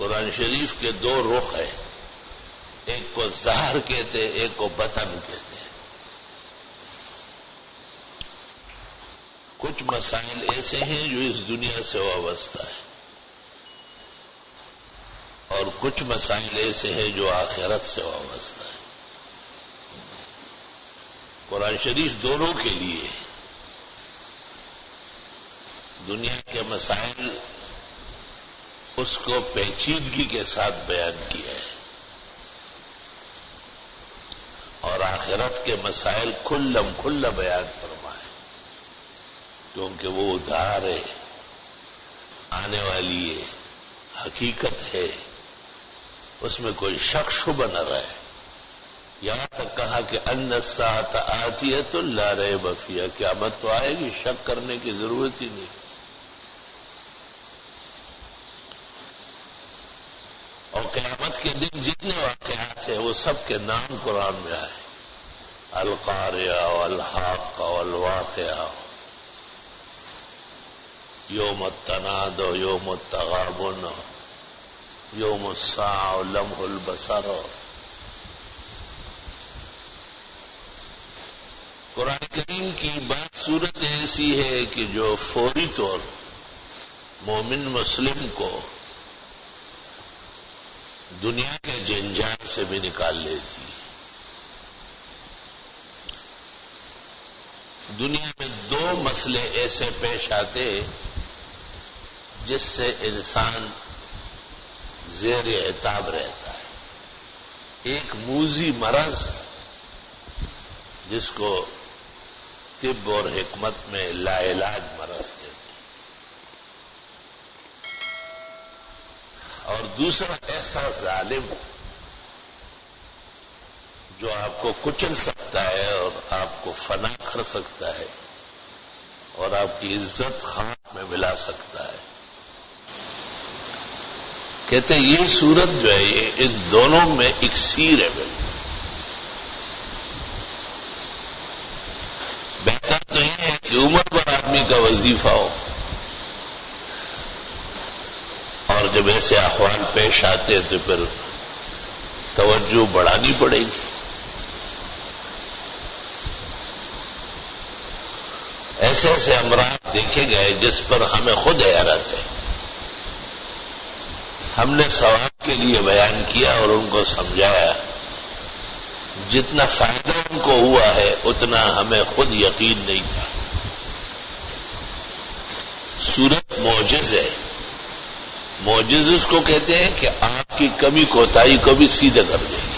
قرآن شریف کے دو رخ ہیں، ایک کو ظہر کہتے، ایک کو بطن کہتے۔ کچھ مسائل ایسے ہیں جو اس دنیا سے وابستہ ہے، اور کچھ مسائل ایسے ہیں جو آخرت سے وابستہ ہے۔ قرآن شریف دونوں کے لیے دنیا کے مسائل اس کو پیچیدگی کے ساتھ بیان کیا ہے، اور آخرت کے مسائل کھلم کھلا بیان فرمائے، کیونکہ وہ ادھار ہے، آنے والی ہے، حقیقت ہے، اس میں کوئی شک شبہ نہ رہے۔ یہاں تک کہا کہ ان الساعۃ آتیۃ لا ریب فیہا، قیامت تو آئے گی، شک کرنے کی ضرورت ہی نہیں۔ اور قیامت کے دن جتنے واقعات ہیں وہ سب کے نام قرآن میں آئے، القاریہ والحاقہ والواقعہ، یوم التناد، یوم التغابن، یوم الساعہ، لمح البصر۔ قرآن کریم کی بات صورت ایسی ہے کہ جو فوری طور مومن مسلم کو دنیا کے جنجال سے بھی نکال لیتی ہے۔ دنیا میں دو مسئلے ایسے پیش آتے جس سے انسان زیر عتاب رہتا ہے۔ ایک موذی مرض جس کو طب اور حکمت میں لا علاج مرض کہتے ہیں، اور دوسرا ایسا ظالم جو آپ کو کچل سکتا ہے اور آپ کو فنا کر سکتا ہے اور آپ کی عزت خاک میں ملا سکتا ہے۔ کہتے ہیں یہ صورت جو ہے یہ ان دونوں میں اکسیر ہے۔ بالکل بہتر تو یہ ہے کہ عمر پر آدمی کا وظیفہ ہو، اور جب ایسے احوال پیش آتے تو پھر توجہ بڑھانی پڑے گی۔ ایسے ایسے امراض دیکھے گئے جس پر ہمیں خود حیرت ہے۔ ہم نے ثواب کے لیے بیان کیا اور ان کو سمجھایا، جتنا فائدہ ان کو ہوا ہے اتنا ہمیں خود یقین نہیں تھا۔ سورت معجز ہے۔ معجز اس کو کہتے ہیں کہ آپ کی کمی کوتاہی کو بھی سیدھا کر دے گی،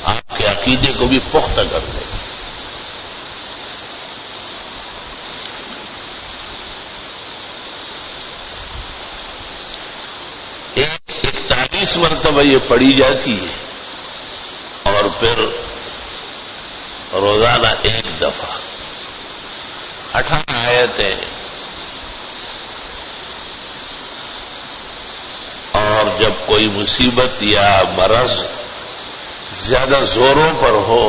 آپ کے عقیدے کو بھی پختہ کر دے گی۔ ایک 41 مرتبہ یہ پڑھی جاتی ہے، اور پھر روزانہ ایک دفعہ 18 آیتیں، اور جب کوئی مصیبت یا مرض زیادہ زوروں پر ہو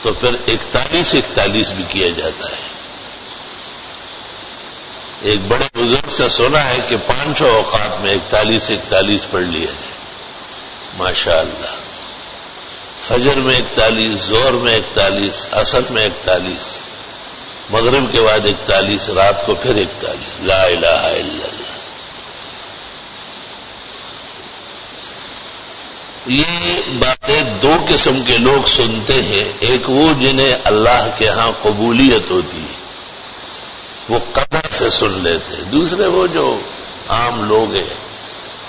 تو پھر 41 بھی کیا جاتا ہے۔ ایک بڑے بزرگ سے سنا ہے کہ 5 اوقات میں 41 پڑھ لیا جائے، ماشاءاللہ۔ فجر میں 41، ظہر میں 41، عصر میں 41، مغرب کے بعد 41، رات کو پھر 41، لا الہ الا اللہ۔ یہ باتیں دو قسم کے لوگ سنتے ہیں، ایک وہ جنہیں اللہ کے ہاں قبولیت ہوتی ہے، وہ قدر سے سن لیتے ہیں۔ دوسرے وہ جو عام لوگ ہیں،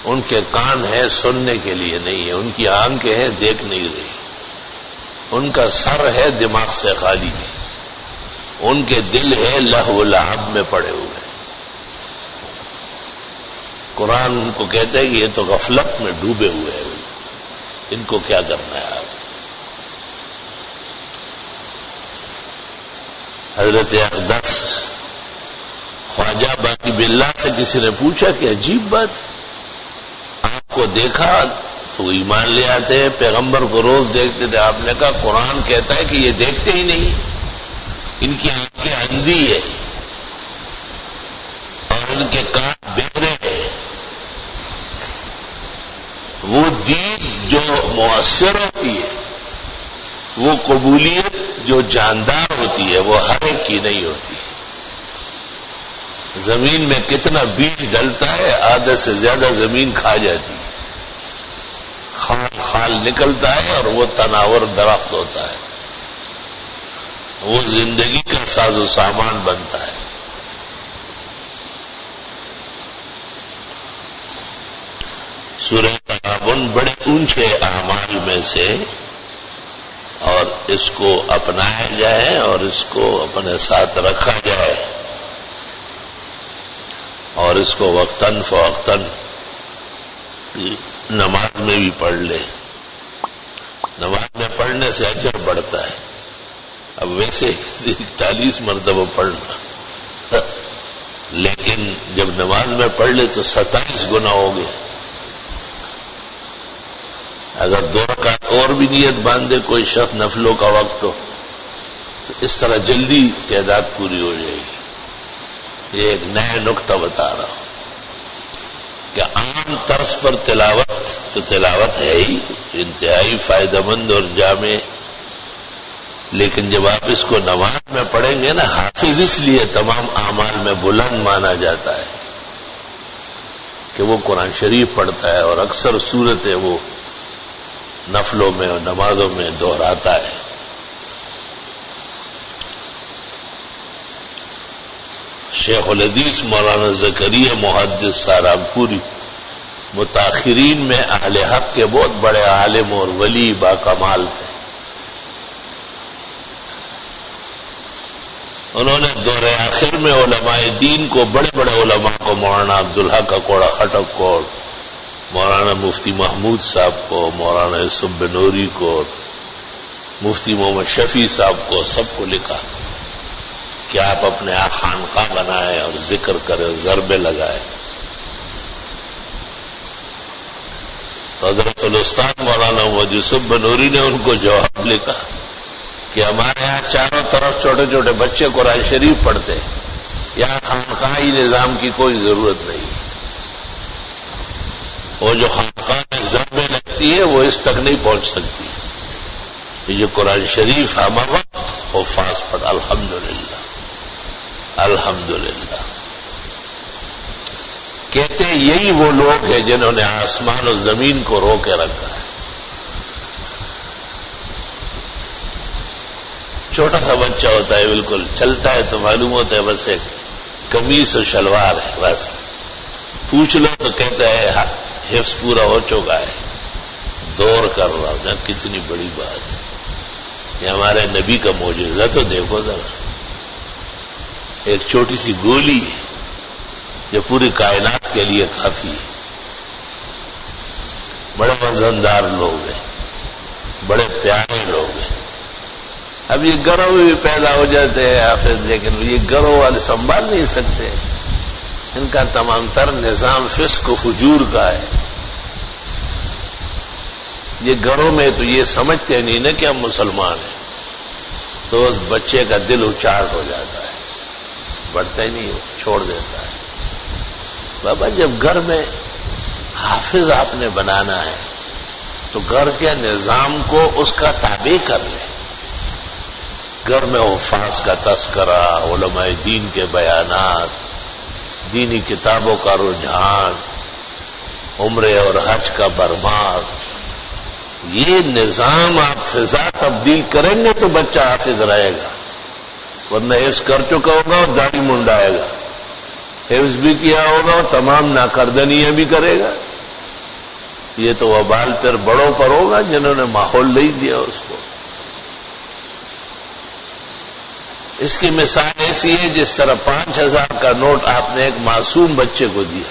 ان کے کان ہیں سننے کے لیے نہیں ہے، ان کی آنکھیں ہیں دیکھ نہیں رہی، ان کا سر ہے دماغ سے خالی ہے، ان کے دل ہے لہو و لعب میں پڑے ہوئے۔ قرآن ان کو کہتا ہے کہ یہ تو غفلت میں ڈوبے ہوئے ہیں، ان کو کیا کرنا ہے آپ۔ حضرت اقدس خواجہ باقی باللہ سے کسی نے پوچھا کہ عجیب بات، آپ کو دیکھا تو ایمان لے آتے ہیں، پیغمبر کو روز دیکھتے تھے، آپ نے کہا قرآن کہتا ہے کہ یہ دیکھتے ہی نہیں، ان کی آنکھیں اندھی ہے اور ان کے کان بہرے ہیں، جو مؤثر ہوتی ہے وہ قبولیت جو جاندار ہوتی ہے وہ ہر ایک کی نہیں ہوتی. زمین میں کتنا بیج ڈلتا ہے آدھے سے زیادہ زمین کھا جاتی ہے. خال خال نکلتا ہے اور وہ تناور درخت ہوتا ہے. وہ زندگی کا ساز و سامان بنتا ہے. سورہ تغابن بڑے اونچے اعمال میں سے، اور اس کو اپنایا جائے اور اس کو اپنے ساتھ رکھا جائے اور اس کو وقتاً فوقتاً نماز میں بھی پڑھ لے. نماز میں پڑھنے سے اجر بڑھتا ہے. اب ویسے 41 مرتبہ پڑھنا، لیکن جب نماز میں پڑھ لے تو 27 گنا ہو گئے. اگر 2 رکعت اور بھی نیت باندھے کوئی شخص نفلوں کا وقت ہو تو اس طرح جلدی تعداد پوری ہو جائے گی. یہ ایک نیا نقطہ بتا رہا ہوں کہ عام طرز پر تلاوت تو تلاوت ہے ہی انتہائی فائدہ مند اور جامع، لیکن جب آپ اس کو نماز میں پڑھیں گے نا، حافظ اس لیے تمام اعمال میں بلند مانا جاتا ہے کہ وہ قرآن شریف پڑھتا ہے اور اکثر صورتیں وہ نفلوں میں اور نمازوں میں دہراتا ہے. شیخ الحدیث مولانا زکریا محدث سہارنپوری متاخرین میں اہل حق کے بہت بڑے عالم اور ولی باکمال تھے. انہوں نے دور آخر میں علماء دین کو، بڑے بڑے علماء کو، مولانا عبدالحق اکوڑا خٹک کو، مولانا مفتی محمود صاحب کو، مولانا یوسف بنوری کو، مفتی محمد شفیع صاحب کو، سب کو لکھا کہ آپ اپنے خانقاہ بنائیں اور ذکر کریں، ضربے لگائیں. تو حضرت الاستاذ مولانا محمد یوسف بنوری نے ان کو جواب لکھا کہ ہمارے یہاں چاروں طرف چھوٹے چھوٹے بچے قرآن شریف پڑھتے ہیں، یہاں خانقاہی نظام کی کوئی ضرورت نہیں. وہ جو خانقاہ میں ضربیں لگتی ہے وہ اس تک نہیں پہنچ سکتی. یہ جو قرآن شریف ہم وقت حفاظ پڑھ، الحمدللہ الحمدللہ. کہتے ہیں یہی وہ لوگ ہیں جنہوں نے آسمان و زمین کو رو کے رکھا ہے. چھوٹا سا بچہ ہوتا ہے، بالکل چلتا ہے تو معلوم ہوتا ہے بس ایک قمیص و شلوار ہے، بس پوچھ لو تو کہتا ہے حفظ پورا ہو چکا ہے، دور کر رہا ہوں. کتنی بڑی بات ہے. یہ ہمارے نبی کا معجزہ تو دیکھو ذرا. ایک چھوٹی سی گولی ہے جو پوری کائنات کے لیے کافی ہے. بڑے وزندار لوگ ہیں، بڑے پیارے لوگ ہیں. اب یہ گروہ بھی پیدا ہو جاتے ہیں حافظ، لیکن یہ گروہ والے سنبھال نہیں سکتے. ان کا تمام تر نظام فسق و فجور کا ہے. یہ گھروں میں تو یہ سمجھتے نہیں نا کہ ہم مسلمان ہیں، تو اس بچے کا دل اچاٹ ہو جاتا ہے، بڑھتا ہی نہیں، چھوڑ دیتا ہے. بابا جب گھر میں حافظ آپ نے بنانا ہے تو گھر کے نظام کو اس کا تابع کر لیں. گھر میں حفاظ کا تذکرہ، علماء دین کے بیانات، دینی کتابوں کا رجحان، عمرے اور حج کا برمار، یہ نظام آپ فضا تبدیل کریں گے تو بچہ حافظ رہے گا. ورنہ حفظ کر چکا ہوگا اور داڑھی منڈائے گا، حفظ بھی کیا ہوگا اور تمام ناکردنیاں بھی کرے گا. یہ تو وبال پھر بڑوں پر ہوگا جنہوں نے ماحول نہیں دیا اس کو. اس کی مثال ایسی ہے جس طرح 5000 کا نوٹ آپ نے ایک معصوم بچے کو دیا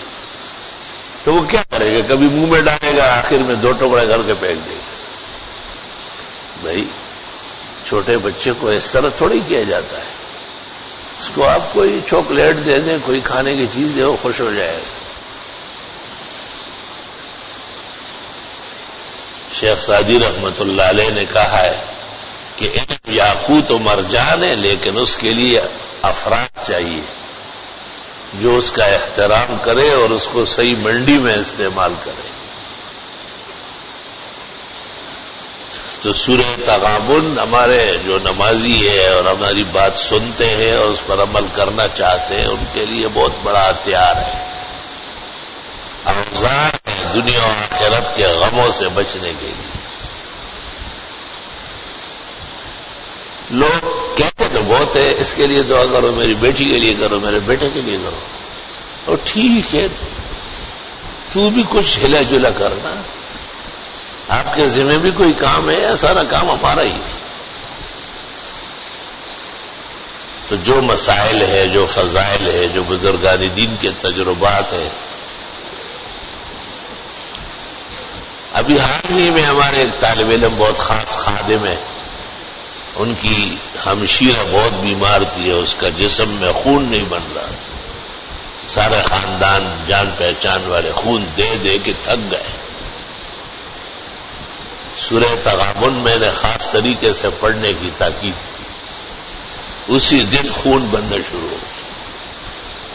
تو وہ کیا کرے گا؟ کبھی منہ میں ڈالے گا، آخر میں 2 ٹکڑے کر کے پھینک دے گا. بھائی چھوٹے بچے کو اس طرح تھوڑی کیا جاتا ہے. اس کو آپ کوئی چاکلیٹ دے دیں، کوئی کھانے کی چیز دے، وہ خوش ہو جائے گا. شیخ سعدی رحمت اللہ علیہ نے کہا ہے کہ علم یاقوت و مرجان ہے، لیکن اس کے لیے افراد چاہیے جو اس کا احترام کرے اور اس کو صحیح منڈی میں استعمال کرے. تو سورہ تغابن ہمارے جو نمازی ہے اور ہماری بات سنتے ہیں اور اس پر عمل کرنا چاہتے ہیں ان کے لیے بہت بڑا ہتھیار ہے، اوزار ہے دنیا و آخرت کے غموں سے بچنے کے لیے۔ لوگ کہتے تو بہت ہے اس کے لیے دعا کرو، میری بیٹی کے لیے کرو، میرے بیٹے کے لیے کرو، اور ٹھیک ہے تو بھی کچھ ہلا جلا کرنا، آپ کے ذمہ بھی کوئی کام ہے یا سارا کام ہمارا ہی ہے؟ تو جو مسائل ہے، جو فضائل ہے، جو بزرگان دین کے تجربات ہیں، ابھی حال ہی میں ہمارے ایک طالب علم بہت خاص خادم ہے، ان کی ہمشیرہ بہت بیمار تھی، اس کا جسم میں خون نہیں بن رہا، سارے خاندان جان پہچان والے خون دے دے کے تھک گئے۔ سورہ تغابن میں نے خاص طریقے سے پڑھنے کی تاکید کی، اسی دن خون بننا شروع ہو گیا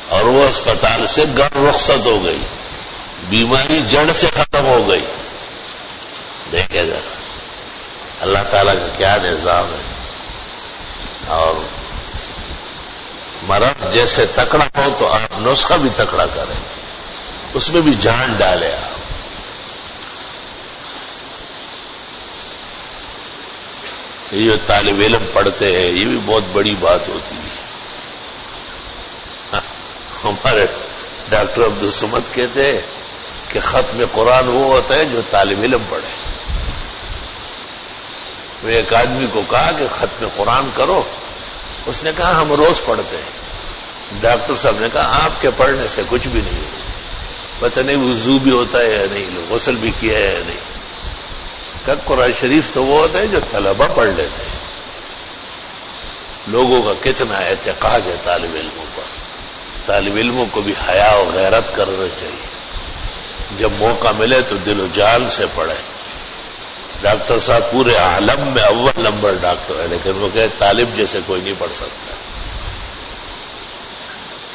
اور وہ اسپتال سے گھر رخصت ہو گئی، بیماری جڑ سے ختم ہو گئی۔ دیکھے ذرا اللہ تعالیٰ کا کیا نظام ہے، اور مرض جیسے تکڑا ہو تو آپ نسخہ بھی تکڑا کریں، اس میں بھی جان ڈالے آپ۔ یہ جو طالب علم پڑھتے ہیں یہ بھی بہت بڑی بات ہوتی ہے۔ ہمارے ڈاکٹر عبدالصمد کہتے ہیں کہ ختم قرآن وہ ہوتا ہے جو طالب علم پڑھے۔ میں ایک آدمی کو کہا کہ ختم قرآن کرو، اس نے کہا ہم روز پڑھتے ہیں۔ ڈاکٹر صاحب نے کہا آپ کے پڑھنے سے کچھ بھی نہیں ہے، پتہ نہیں وضو بھی ہوتا ہے یا نہیں، غسل بھی کیا ہے یا نہیں۔ کہ قرآن شریف تو وہ ہوتا ہے جو طلبہ پڑھ لیتے ہیں۔ لوگوں کا کتنا اعتقاد ہے طالب علموں پر، طالب علموں کو بھی حیا و غیرت کرنا چاہیے، جب موقع ملے تو دل و جان سے پڑھے۔ ڈاکٹر صاحب پورے عالم میں اول نمبر ڈاکٹر ہے، لیکن وہ کہ طالب جیسے کوئی نہیں پڑھ سکتا۔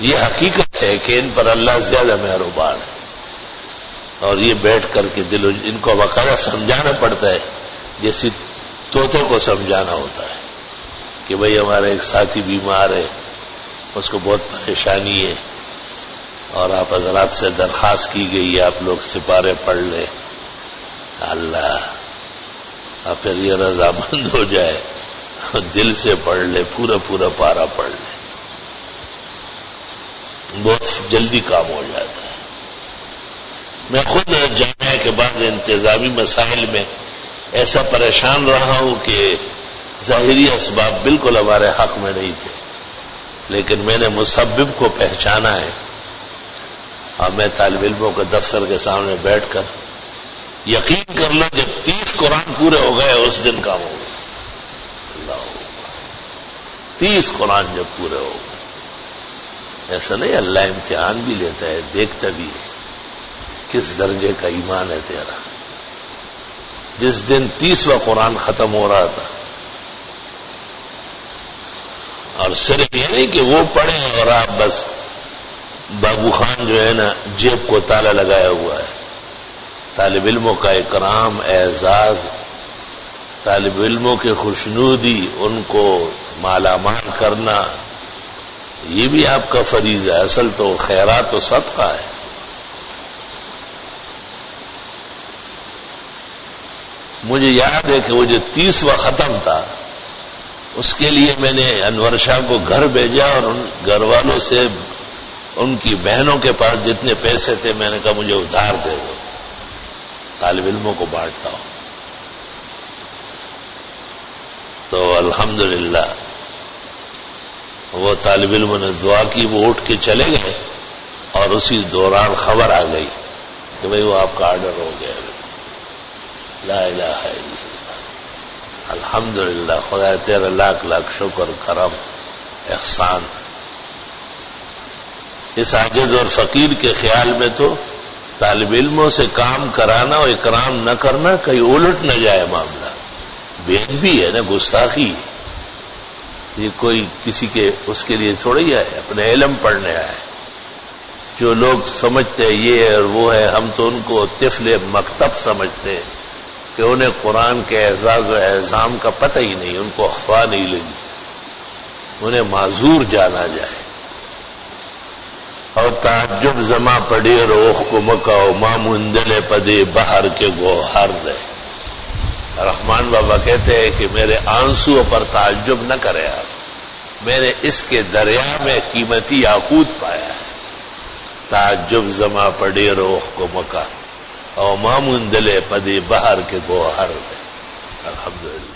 یہ حقیقت ہے کہ ان پر اللہ زیادہ مہربان ہے، اور یہ بیٹھ کر کے ان کو باقاعدہ سمجھانا پڑتا ہے، جیسے طوطے کو سمجھانا ہوتا ہے کہ بھئی ہمارا ایک ساتھی بیمار ہے، اس کو بہت پریشانی ہے، اور آپ حضرات سے درخواست کی گئی ہے آپ لوگ سپارے پڑھ لیں، اللہ اور پھر یہ رضامند ہو جائے، دل سے پڑھ لے، پورا پورا پارا پڑھ لے، بہت جلدی کام ہو جاتا ہے۔ میں خود جامعہ کے بعد انتظامی مسائل میں ایسا پریشان رہا ہوں کہ ظاہری اسباب بالکل ہمارے حق میں نہیں تھے، لیکن میں نے مسبب کو پہچانا ہے، اور میں طالب علموں کے دفتر کے سامنے بیٹھ کر یقین کر لو جب 30 قرآن پورے ہو گئے اس دن کام ہو گیا۔ اللہ 30 قرآن جب پورے ہو گئے، ایسا نہیں، اللہ امتحان بھی لیتا ہے، دیکھتا بھی ہے کس درجے کا ایمان ہے تیرا۔ جس دن 30واں قرآن ختم ہو رہا تھا، اور صرف یہ نہیں کہ وہ پڑھیں اور آپ بس بابو خان جو ہے نا جیب کو تالا لگایا ہوا ہے، طالب علموں کا اکرام، اعزاز، طالب علموں کی خوشنودی، ان کو مالا مال کرنا، یہ بھی آپ کا فریضہ ہے۔ اصل تو خیرات و صدقہ ہے۔ مجھے یاد ہے کہ وہ جو 30واں ختم تھا اس کے لیے میں نے انور شاہ کو گھر بھیجا، اور ان گھر والوں سے ان کی بہنوں کے پاس جتنے پیسے تھے میں نے کہا مجھے ادھار دے دو، طالب علموں کو بانٹتا ہوں۔ تو الحمدللہ وہ طالب علموں نے دعا کی، وہ اٹھ کے چلے گئے، اور اسی دوران خبر آ گئی کہ بھئی وہ آپ کا آرڈر ہو گیا۔ لا الہ الا اللہ، الحمدللہ، خدا تیرا لاکھ لاکھ شکر، کرم، احسان۔ اس عاجز اور فقیر کے خیال میں تو طالب علموں سے کام کرانا اور اکرام نہ کرنا کہیں الٹ نہ جائے معاملہ، بے ادبی ہے نا، گستاخی۔ یہ کوئی کسی کے اس کے لیے تھوڑی آئے، اپنے علم پڑھنے آئے۔ جو لوگ سمجھتے ہیں یہ ہے اور وہ ہے، ہم تو ان کو طفل مکتب سمجھتے ہیں، کہ انہیں قرآن کے اعزاز و احسان کا پتہ ہی نہیں، ان کو افواہ نہیں لگی، انہیں معذور جانا جائے۔ اور تعجب زما پڑی روخ کو مکاؤ ماں مندلے پدے بہر کے گوہر دے۔ رحمان بابا کہتے ہیں کہ میرے آنسو پر تعجب نہ کرے آپ، میں نے اس کے دریا میں قیمتی یاقوت پایا ہے۔ تعجب زما پڑی روخ کو مکا او ماں مندلے پدے بہر کے گوہر دے۔ الحمدللہ۔